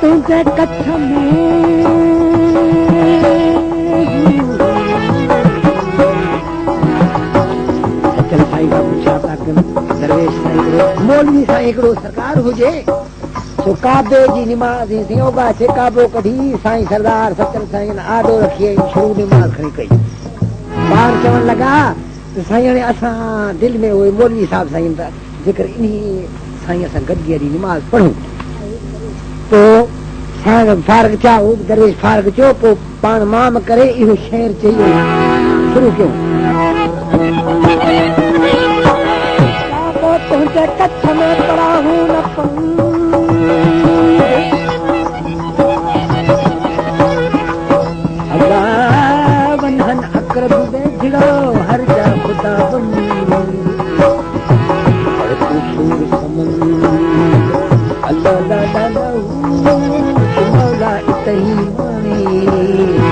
तुझे कच्छ में चल साईं बाबू छा था दरवेश साईं मौलवी सां हिकिड़ो सरकार हुजे तो काबे जी निमाज़ थी ओगा चे काबो कढी साईं सरदार सचल साईं आडो रखी शुरू निमाज़ खणी कई ॿार चवण लॻा त साईं हाणे असां दिलि में उहे मौलवी साहिब साईं जेकर इन साईं असां गॾिजी हली निमाज़ पढ़ूं तो फारग चाहो दरवेश फारग चो पोइ पाण माम करे इहो शेर चई शुरू कयूं तुंहिंजे कच्छ में पढ़ाहूं न वनहन अकरब बेझड़ो हर जा खुदा बनी अल्लाह ला ला ला मौला इतही मानी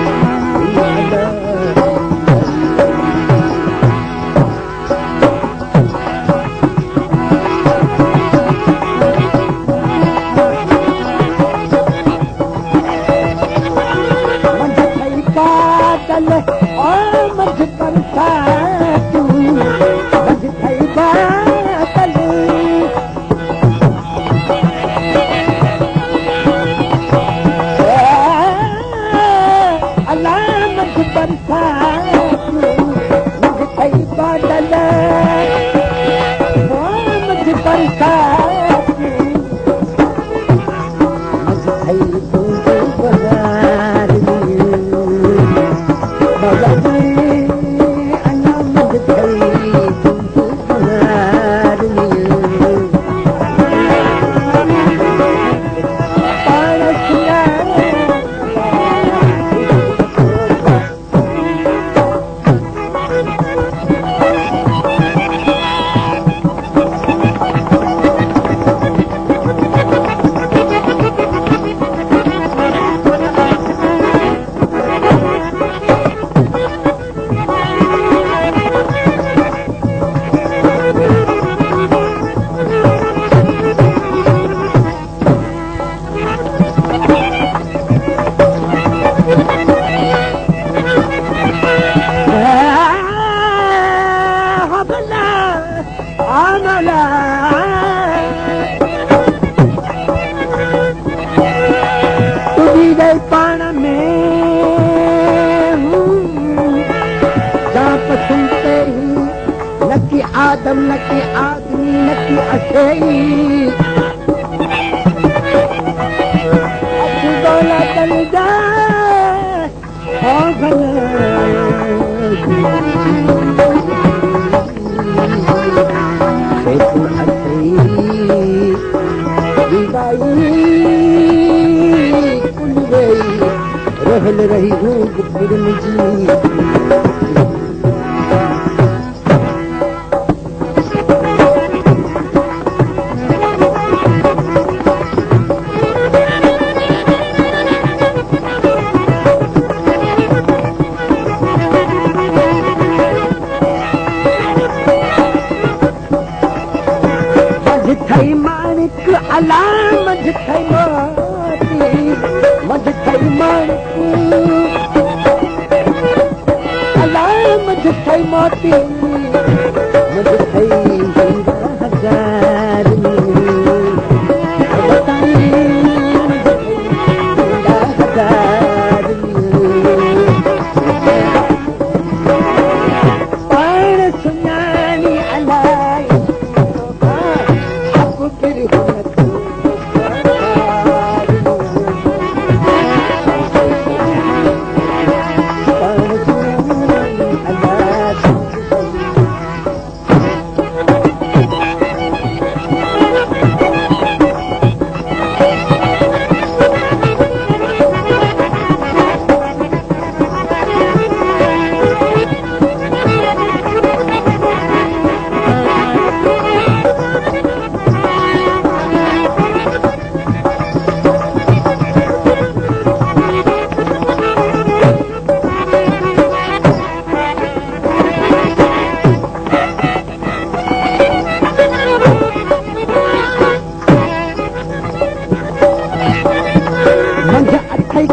नकी आदम नकी आदमी नकी अशई चल जा रहल रही हूँ मानिक अला मझ थई मोती मझ थई मानिक अला मझ थई मोती मझ थई हजार पाण सुञाणी अलाए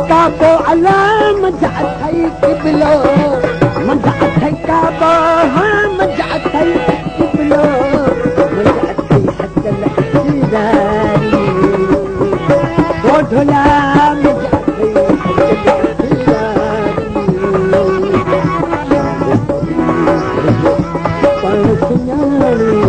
काबो अला मजा अथई किबलो मजा अथई काबो हाँ मजा अथई किबलो मजा अथई हजल सीदारी ढोला मजा अथई हजल सीदारी पण सुञाणी